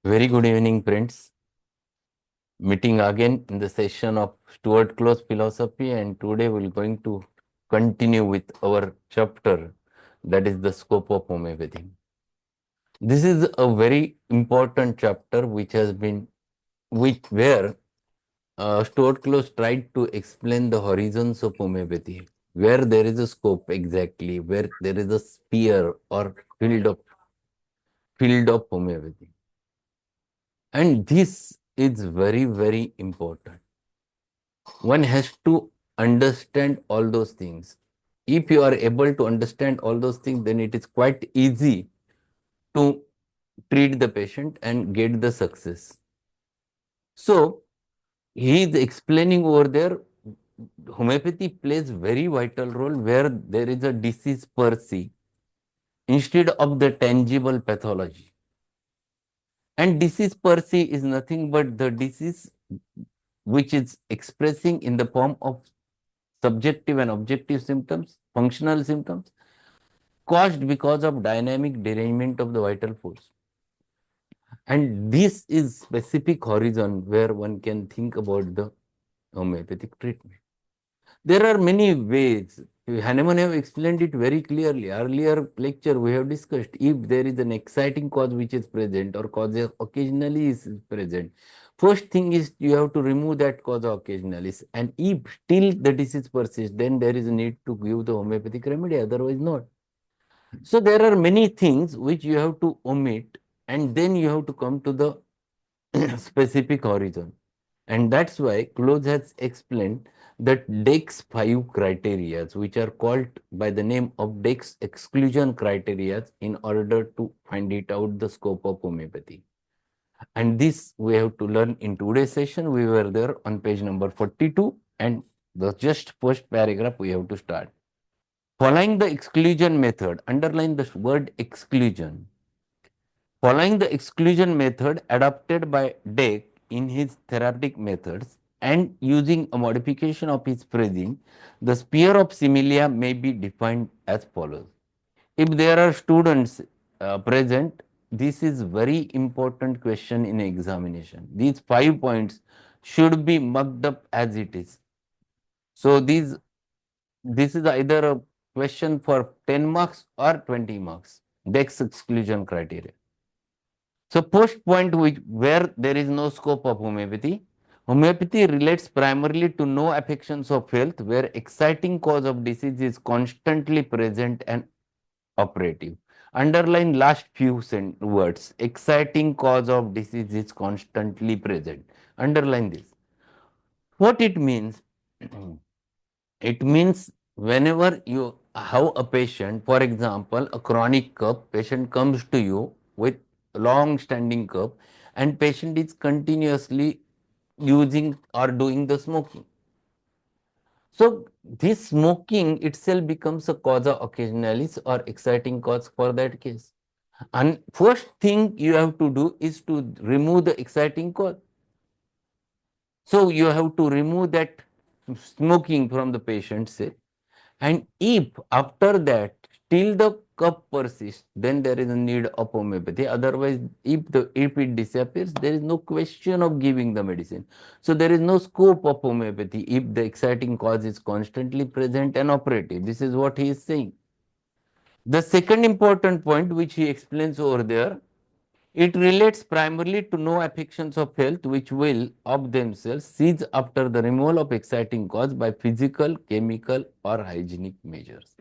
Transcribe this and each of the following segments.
Very good evening, friends. Meeting again in the session of Stuart Close Philosophy, and today we're going to continue with our chapter, that is the scope of homeopathy. This is a very important chapter where Stuart Close tried to explain the horizons of homeopathy, where there is a scope exactly, where there is a sphere or field of homeopathy. And this is very, very important. One has to understand all those things. If you are able to understand all those things, then it is quite easy to treat the patient and get the success. So, he is explaining over there, homeopathy plays very vital role where there is a disease per se instead of the tangible pathology. And disease per se is nothing but the disease which is expressing in the form of subjective and objective symptoms, functional symptoms, caused because of dynamic derangement of the vital force. And this is specific horizon where one can think about the homeopathic treatment. There are many ways. Hahnemann have explained it very clearly. Earlier lecture we have discussed, if there is an exciting cause which is present or cause occasionally is present, first thing is you have to remove that cause occasionalis. And if still the disease persists, then there is a need to give the homeopathic remedy, otherwise not. So there are many things which you have to omit, and then you have to come to the specific horizon. And that's why Close has explained that DEX 5 criteria, which are called by the name of DEX exclusion criteria, in order to find it out the scope of homeopathy. And this we have to learn in today's session. We were there on page number 42, and the just first paragraph we have to start. Following the exclusion method, underline the word exclusion. Following the exclusion method adopted by Deck in his therapeutic methods and using a modification of his phrasing, the sphere of similia may be defined as follows. If there are students present, this is very important question in examination. These 5 points should be marked up as it is. So this is either a question for 10 marks or 20 marks. Deck's exclusion criteria. So post point where there is no scope of homeopathy. Homeopathy relates primarily to no affections of health where exciting cause of disease is constantly present and operative. Underline last few words. Exciting cause of disease is constantly present. Underline this. What it means? It means whenever you have a patient, for example, a chronic cough, patient comes to you with long standing cough and patient is continuously using or doing the smoking. So this smoking itself becomes a causa occasionalis or exciting cause for that case. And first thing you have to do is to remove the exciting cause. So you have to remove that smoking from the patient, say. And if after that still the cough persists, then there is a need of homeopathy. Otherwise, if it disappears, there is no question of giving the medicine. So there is no scope of homeopathy if the exciting cause is constantly present and operative. This is what he is saying. The second important point which he explains over there, it relates primarily to no affections of health which will of themselves cease after the removal of exciting cause by physical, chemical or hygienic measures.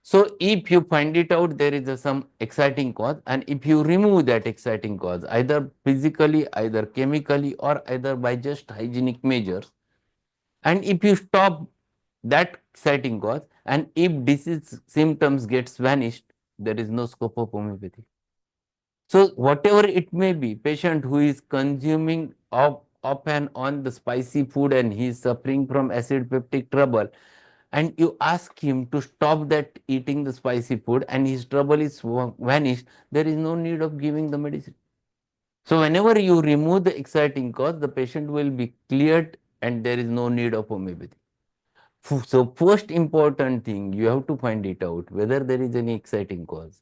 So if you find it out there is some exciting cause, and if you remove that exciting cause either physically, either chemically or either by just hygienic measures, and if you stop that exciting cause and if disease symptoms gets vanished, there is no scope of homeopathy. So whatever it may be, patient who is consuming up and on the spicy food and he is suffering from acid peptic trouble, and you ask him to stop that eating the spicy food and his trouble is vanished, there is no need of giving the medicine. So whenever you remove the exciting cause, the patient will be cleared and there is no need of homeopathy. So first important thing, you have to find it out whether there is any exciting cause.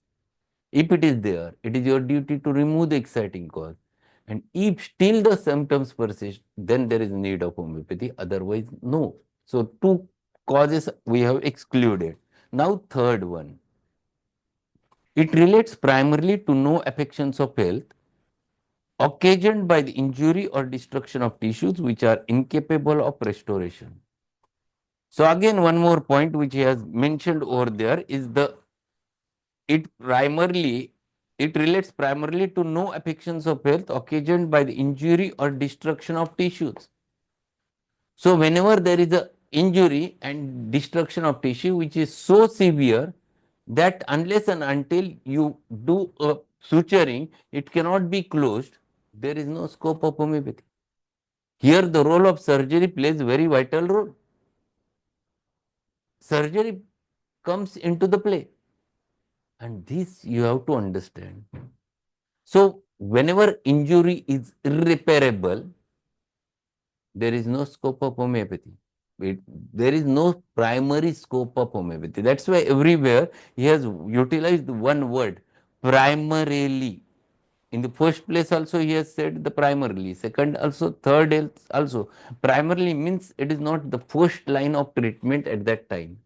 If it is there, it is your duty to remove the exciting cause. And if still the symptoms persist, then there is need of homeopathy, otherwise no. So two causes we have excluded. Now third one, it relates primarily to no affections of health occasioned by the injury or destruction of tissues which are incapable of restoration. So again, one more point which he has mentioned over there is it relates primarily to no affections of health occasioned by the injury or destruction of tissues. So whenever there is a injury and destruction of tissue which is so severe that unless and until you do a suturing, it cannot be closed, there is no scope of homeopathy. Here the role of surgery plays very vital role. Surgery comes into the play, and this you have to understand. So whenever injury is irreparable, there is no scope of homeopathy. There is no primary scope of homeopathy. That's why everywhere he has utilized one word, primarily. In the first place also he has said the primarily, second also, third also. Primarily means it is not the first line of treatment at that time.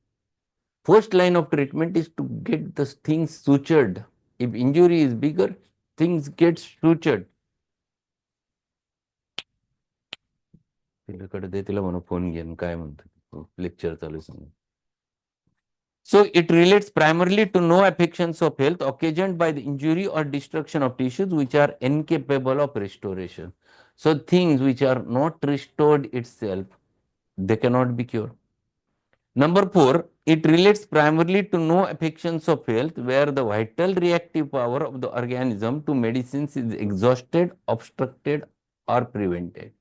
First line of treatment is to get the things sutured. If injury is bigger, things get sutured. तिला दे तिला म्हणू phone घेऊन काय म्हणतो lecture चालू सांग. So it relates primarily to no affections of health occasioned by the injury or destruction of tissues which are incapable of restoration. So things which are not restored itself, they cannot be cured. Number 4, it relates primarily to no affections of health where the vital reactive power of the organism to medicines is exhausted, obstructed, or prevented.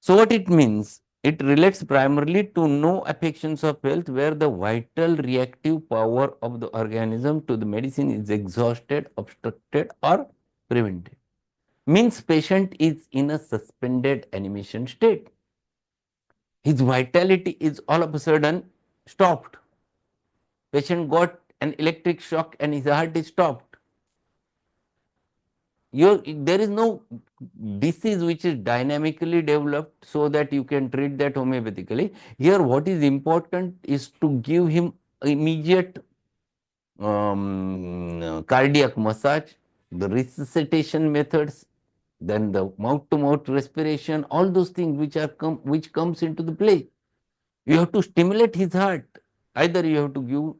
So what it means? It relates primarily to no affections of health where the vital reactive power of the organism to the medicine is exhausted, obstructed, or prevented. Means patient is in a suspended animation state. His vitality is all of a sudden stopped. Patient got an electric shock and his heart is stopped. There is no disease which is dynamically developed so that you can treat that homeopathically. Here what is important is to give him immediate cardiac massage, the resuscitation methods, then the mouth-to-mouth respiration, all those things which comes into the play. You have to stimulate his heart. Either you have to give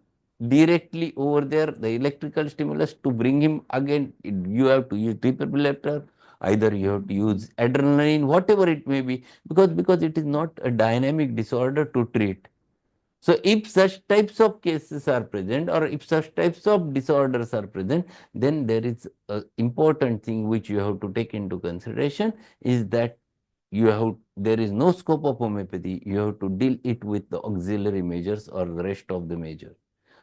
directly over there the electrical stimulus to bring him again. You have to use defibrillator. Either you have to use adrenaline, whatever it may be, because it is not a dynamic disorder to treat. So if such types of cases are present or if such types of disorders are present, then there is an important thing which you have to take into consideration is that there is no scope of homeopathy. You have to deal it with the auxiliary measures or the rest of the measures.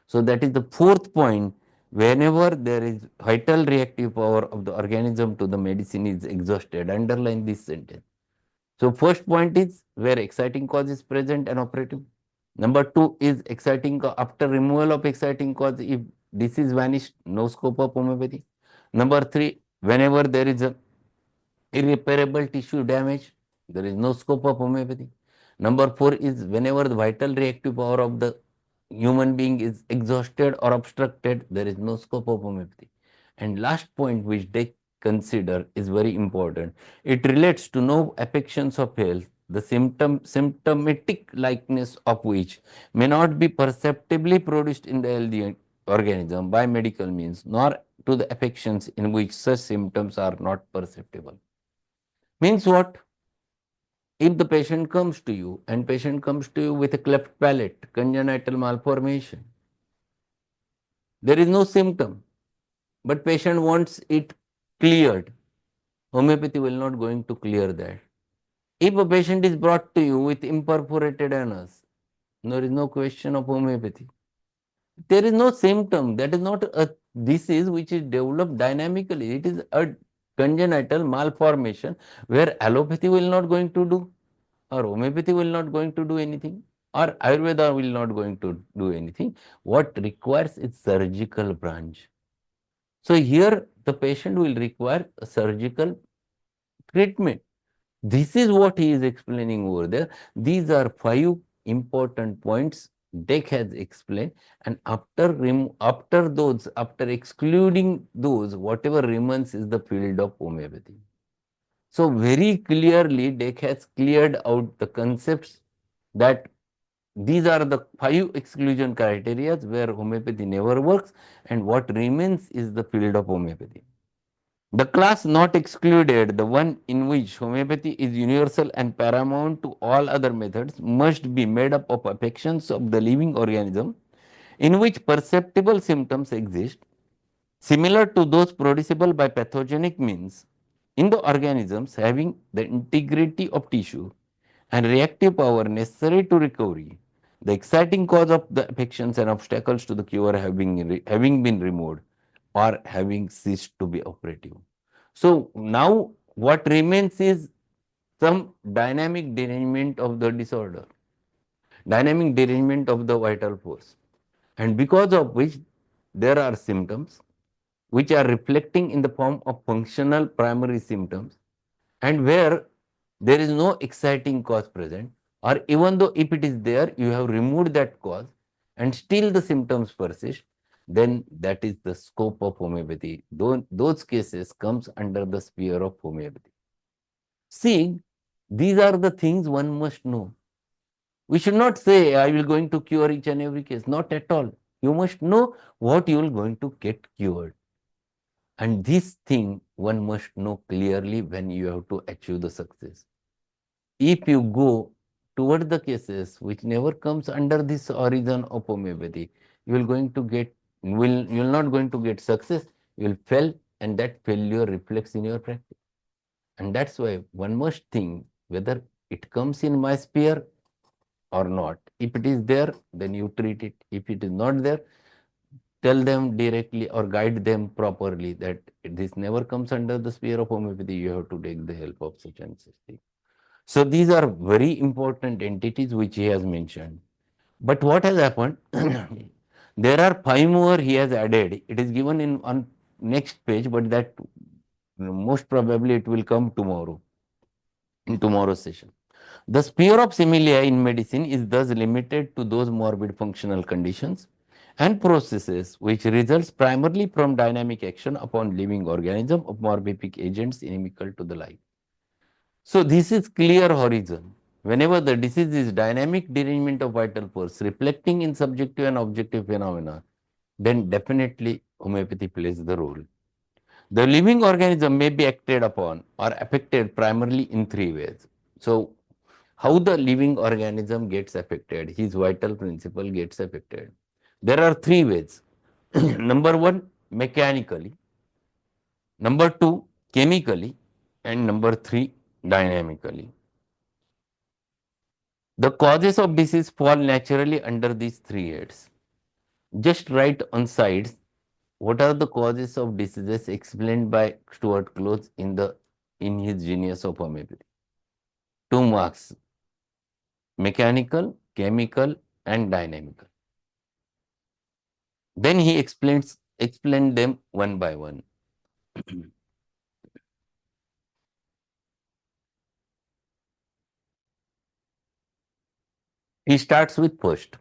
So that is the fourth point. Whenever there is vital reactive power of the organism to the medicine is exhausted, underline this sentence. So first point is where exciting cause is present and operative. Number 2 is exciting after removal of exciting cause, if disease vanished, no scope of homeopathy. Number 3, whenever there is a irreparable tissue damage, there is no scope of homeopathy. Number 4 is whenever the vital reactive power of the human being is exhausted or obstructed, there is no scope of homeopathy. And last point which they consider is very important. It relates to no affections of health, the symptomatic likeness of which may not be perceptibly produced in the healthy organism by medical means, nor to the affections in which such symptoms are not perceptible. Means what? If the patient comes to you and patient comes to you with a cleft palate, congenital malformation, there is no symptom, but patient wants it cleared. Homeopathy will not going to clear that. If a patient is brought to you with imperforated anus, there is no question of homeopathy. There is no symptom. That is not a disease which is developed dynamically. It is a congenital malformation where allopathy will not going to do, or homeopathy will not going to do anything, or Ayurveda will not going to do anything. What requires is surgical branch. So here the patient will require a surgical treatment. This is what he is explaining over there. These are 5 important points Deck has explained, and after excluding those, whatever remains is the field of homeopathy. So very clearly, Deck has cleared out the concepts that these are the 5 exclusion criteria where homeopathy never works, and what remains is the field of homeopathy. The class not excluded, the one in which homeopathy is universal and paramount to all other methods, must be made up of affections of the living organism in which perceptible symptoms exist, similar to those producible by pathogenic means, in the organisms having the integrity of tissue and reactive power necessary to recovery. The exciting cause of the affections and obstacles to the cure having been removed or having ceased to be operative. So now what remains is some dynamic derangement of the disorder, dynamic derangement of the vital force, and because of which there are symptoms which are reflecting in the form of functional primary symptoms, and where there is no exciting cause present, or even though if it is there, you have removed that cause and still the symptoms persist, then that is the scope of homeopathy. Those cases comes under the sphere of homeopathy. See, these are the things one must know. We should not say, I will going to cure each and every case. Not at all. You must know what you are going to get cured. And this thing one must know clearly when you have to achieve the success. If you go toward the cases which never comes under this origin of homeopathy, you will not going to get success, you will fail, and that failure reflects in your practice. And that's why one must think whether it comes in my sphere or not. If it is there, then you treat it. If it is not there, tell them directly or guide them properly that this never comes under the sphere of homeopathy. You have to take the help of such and such thing. So these are very important entities which he has mentioned. But what has happened? There are 5 more he has added. It is given in on next page, but that most probably it will come tomorrow in tomorrow's session. The sphere of similia in medicine is thus limited to those morbid functional conditions and processes which results primarily from dynamic action upon living organism of morbific agents inimical to the life. So this is clear horizon. Whenever the disease is dynamic derangement of vital force reflecting in subjective and objective phenomena, then definitely homeopathy plays the role. The living organism may be acted upon or affected primarily in 3 ways. So how the living organism gets affected, his vital principle gets affected. There are 3 ways. Number 1, mechanically. Number 2, chemically. And number 3, dynamically. The causes of disease fall naturally under these 3 heads. Just write on sides what are the causes of diseases explained by Stuart Close in his Genius of Homeopathy. 2 marks: mechanical, chemical, and dynamical. Then he explained them one by one. He starts with first.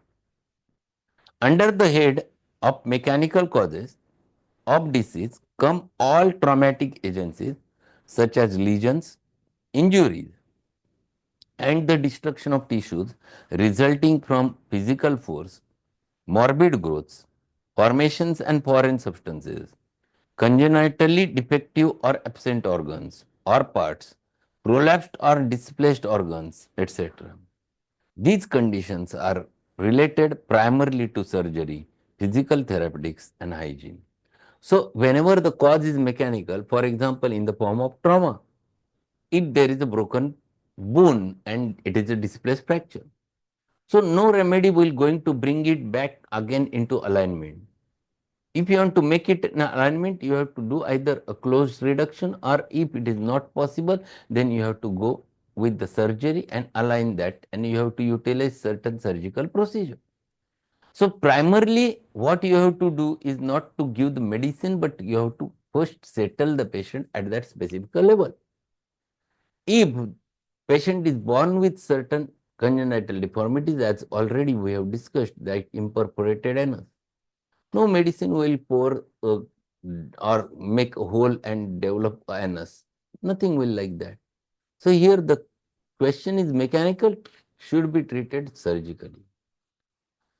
Under the head of mechanical causes of disease come all traumatic agencies such as lesions, injuries, and the destruction of tissues resulting from physical force, morbid growths, formations and foreign substances, congenitally defective or absent organs or parts, prolapsed or displaced organs, etc. These conditions are related primarily to surgery, physical therapeutics, and hygiene. So, whenever the cause is mechanical, for example, in the form of trauma, if there is a broken bone and it is a displaced fracture, so no remedy will going to bring it back again into alignment. If you want to make it in alignment, you have to do either a closed reduction, or if it is not possible, then you have to go with the surgery and align that, and you have to utilize certain surgical procedure. So primarily what you have to do is not to give the medicine, but you have to first settle the patient at that specific level. If patient is born with certain congenital deformities, as already we have discussed, like imperforated anus, no medicine will pour or make a hole and develop anus. Nothing will like that. So here the question is mechanical, should be treated surgically.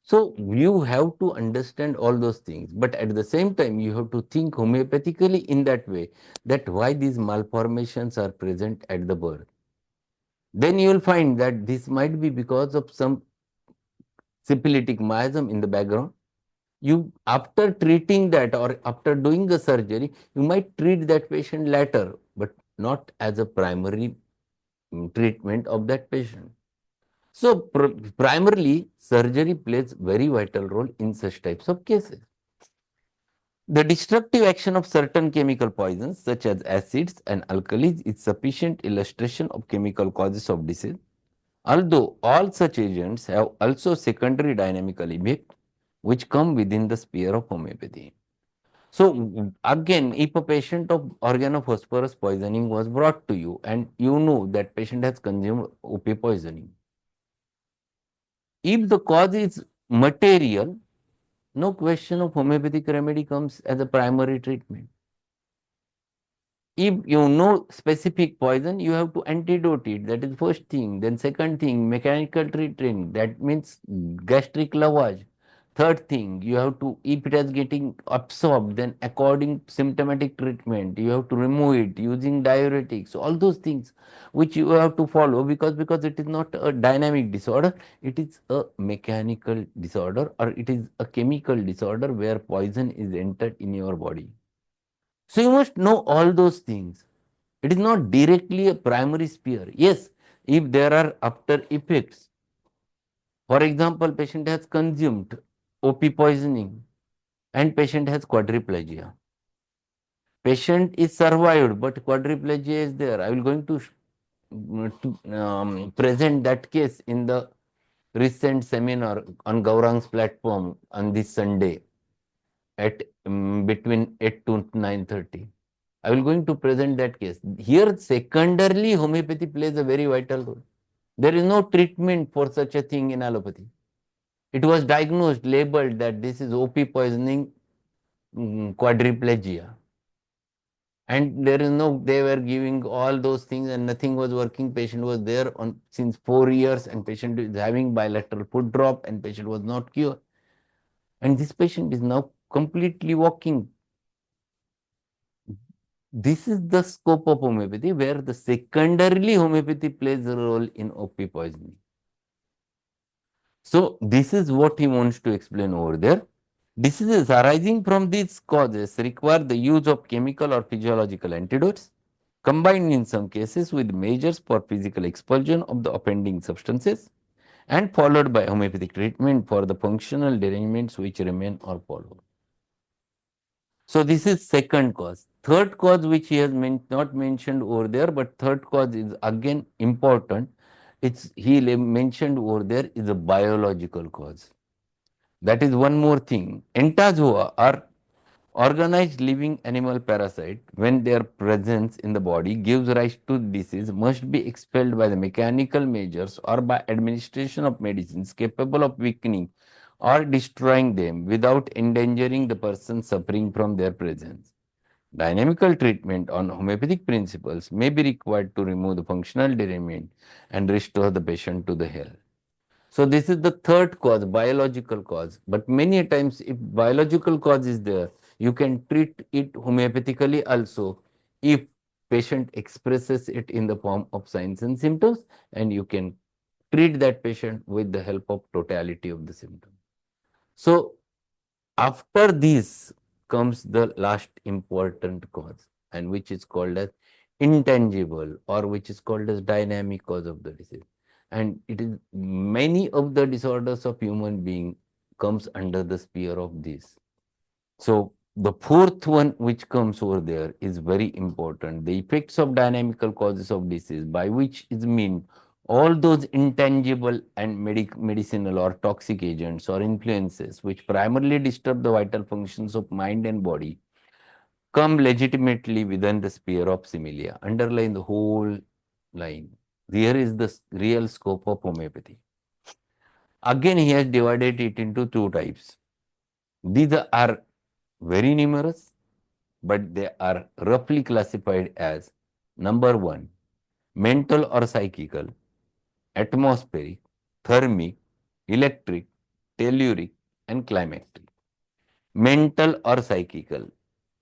So you have to understand all those things, but at the same time you have to think homeopathically in that way, that why these malformations are present at the birth. Then you will find that this might be because of some syphilitic miasm in the background. You, after treating that or after doing the surgery, you might treat that patient later, but not as a primary treatment of that patient. So primarily surgery plays very vital role in such types of cases. The destructive action of certain chemical poisons such as acids and alkalis is sufficient illustration of chemical causes of disease. Although all such agents have also secondary dynamical effects which come within the sphere of homeopathy. So again, if a patient of organophosphorus poisoning was brought to you and you know that patient has consumed OP poisoning, if the cause is material, no question of homeopathic remedy comes as a primary treatment. If you know specific poison, you have to antidote it. That is first thing. Then second thing, mechanical treatment. That means gastric lavage. Third thing, you have to, if it is getting absorbed, then according symptomatic treatment, you have to remove it using diuretics. All those things which you have to follow because it is not a dynamic disorder, it is a mechanical disorder or it is a chemical disorder where poison is entered in your body. So you must know all those things. It is not directly a primary sphere. Yes, if there are after effects, for example, patient has consumed OP poisoning and patient has quadriplegia. Patient is survived, but quadriplegia is there. I will going to present that case in the recent seminar on Gaurang's platform on this Sunday at between 8 to 9:30. I will going to present that case. Here, secondarily, homeopathy plays a very vital role. There is no treatment for such a thing in allopathy. It was diagnosed, labeled that this is OP poisoning, quadriplegia. And there is no, they were giving all those things and nothing was working. Patient was there on since 4 years and patient is having bilateral foot drop and patient was not cured. And this patient is now completely walking. This is the scope of homeopathy where the secondarily homeopathy plays a role in OP poisoning. So this is what he wants to explain over there. Diseases arising from these causes require the use of chemical or physiological antidotes, combined in some cases with measures for physical expulsion of the offending substances, and followed by homeopathic treatment for the functional derangements which remain or follow. So this is second cause. Third cause which he has not mentioned over there, but third cause is again important. It's he mentioned over there is a biological cause. That is one more thing. Entazoa are organized living animal parasite, when their presence in the body gives rise to disease, must be expelled by the mechanical measures or by administration of medicines capable of weakening or destroying them without endangering the person suffering from their presence. Dynamical treatment on homeopathic principles may be required to remove the functional derangement and restore the patient to the health. So this is the third cause, biological cause. But many times if biological cause is there, you can treat it homeopathically also if patient expresses it in the form of signs and symptoms, and you can treat that patient with the help of totality of the symptom. So after this comes the last important cause, and which is called as intangible or which is called as dynamic cause of the disease. And it is many of the disorders of human being comes under the sphere of this. So the fourth one which comes over there is very important. The effects of dynamical causes of disease, by which is mean all those intangible and medicinal or toxic agents or influences which primarily disturb the vital functions of mind and body come legitimately within the sphere of similia. Underline the whole line. Here is the real scope of homeopathy. Again, he has divided it into two types. These are very numerous, but they are roughly classified as number one, mental or psychical, atmospheric, thermic, electric, telluric, and climactic. Mental or psychical.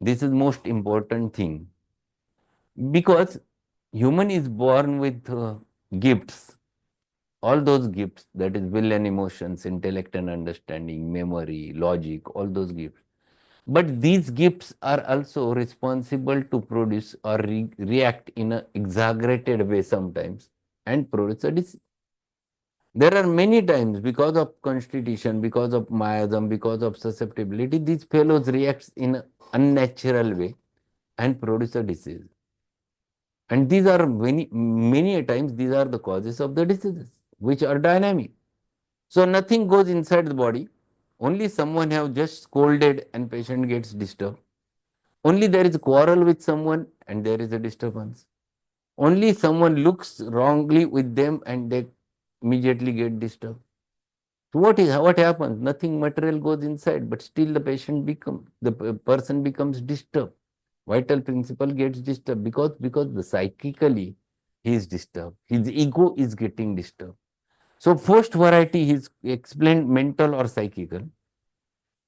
This is most important thing because human is born with gifts, all those gifts, that is will and emotions, intellect and understanding, memory, logic, all those gifts. But these gifts are also responsible to produce or react in an exaggerated way sometimes and produce a disease. There are many times because of constitution, because of miasm, because of susceptibility, these fellows react in an unnatural way and produce a disease. And these are many times these are the causes of the diseases, which are dynamic. So nothing goes inside the body. Only someone have just scolded and patient gets disturbed. Only there is a quarrel with someone and there is a disturbance. Only someone looks wrongly with them and they immediately get disturbed. So what happens? Nothing material goes inside, but still the person becomes disturbed. Vital principle gets disturbed because the psychically he is disturbed. His ego is getting disturbed. So first variety is explained mental or psychical,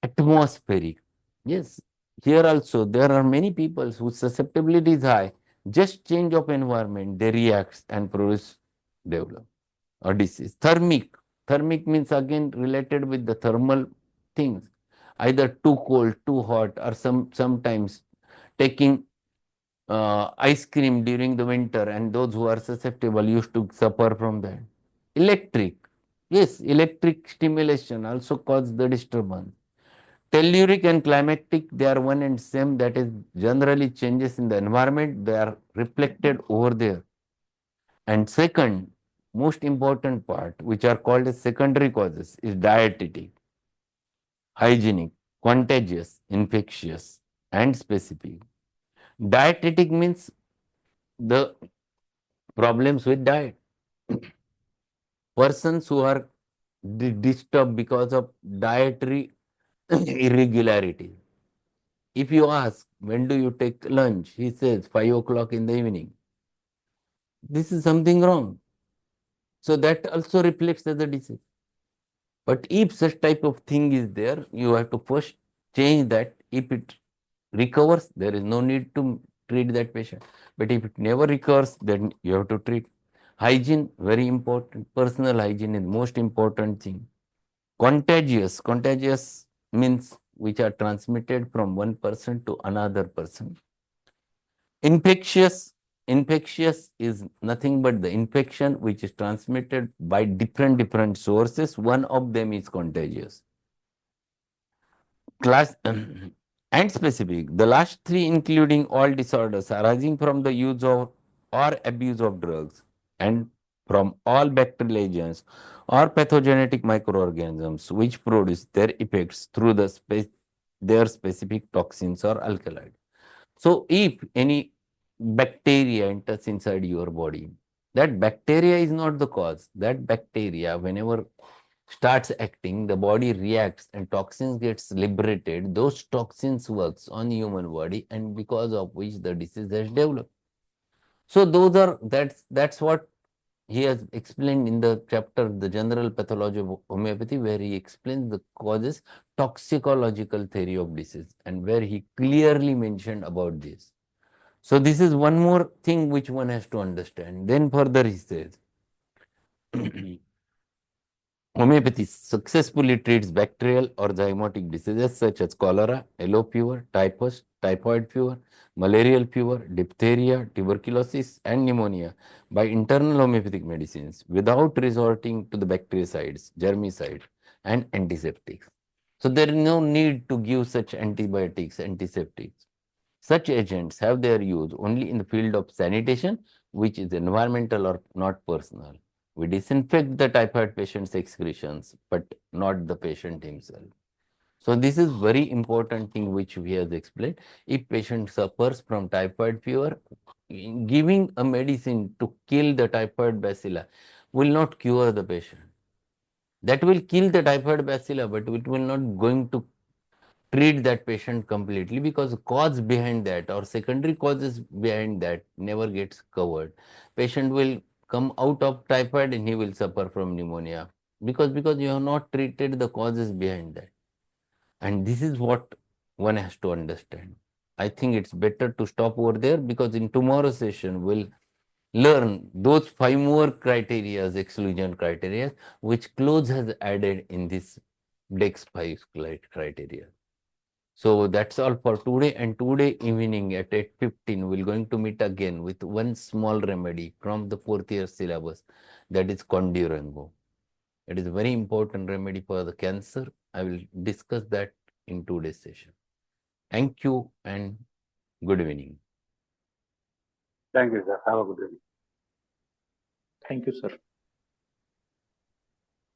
atmospheric. Yes, here also there are many people whose susceptibility is high. Just change of environment, they react and produce develop or disease. Thermic. Thermic means again related with the thermal things, either too cold, too hot, or sometimes taking ice cream during the winter, and those who are susceptible used to suffer from that. Electric. Yes, electric stimulation also causes the disturbance. Telluric and climactic, they are one and same. That is generally changes in the environment. They are reflected over there. And second, most important part, which are called as secondary causes, is dietetic, hygienic, contagious, infectious, and specific. Dietetic means the problems with diet. Persons who are disturbed because of dietary irregularity. If you ask, when do you take lunch? He says 5 o'clock in the evening. This is something wrong. So that also reflects as a disease. But if such type of thing is there, you have to first change that. If it recovers, there is no need to treat that patient. But if it never recovers, then you have to treat. Hygiene, very important. Personal hygiene is most important thing. Contagious. Contagious means which are transmitted from one person to another person. Infectious. Infectious is nothing but the infection which is transmitted by different sources. One of them is contagious. Class and specific. The last three including all disorders arising from the use of or abuse of drugs and from all bacterial agents or pathogenic microorganisms which produce their effects through their specific toxins or alkaloids. So if any bacteria enters inside your body, that bacteria is not the cause. That bacteria, whenever starts acting, the body reacts and toxins gets liberated. Those toxins works on human body and because of which the disease has developed. So that's what he has explained in the chapter, The General Pathology of Homeopathy, where he explains the causes, toxicological theory of disease, and where he clearly mentioned about this. So this is one more thing which one has to understand. Then further he says, homeopathy successfully treats bacterial or zymotic diseases such as cholera, yellow fever, typhus, typhoid fever, malarial fever, diphtheria, tuberculosis, and pneumonia by internal homeopathic medicines without resorting to the bactericides, germicides, and antiseptics. So there is no need to give such antibiotics, antiseptics. Such agents have their use only in the field of sanitation, which is environmental or not personal. We disinfect the typhoid patient's excretions, but not the patient himself. So this is very important thing which we have explained. If patient suffers from typhoid fever, giving a medicine to kill the typhoid bacilla will not cure the patient. That will kill the typhoid bacilla, but it will not going to treat that patient completely, because cause behind that or secondary causes behind that never gets covered. Patient will come out of typhoid and he will suffer from pneumonia because you have not treated the causes behind that. And this is what one has to understand. I think it's better to stop over there, because in tomorrow's session we'll learn those 5 more criteria, exclusion criteria, which Close has added in this DEX 5 criteria. So that's all for today, and today evening at 8:15 we're going to meet again with one small remedy from the 4th year syllabus, that is Condurango. It is a very important remedy for the cancer. I will discuss that in today's session. Thank you and good evening. Thank you, sir. Have a good evening. Thank you, sir.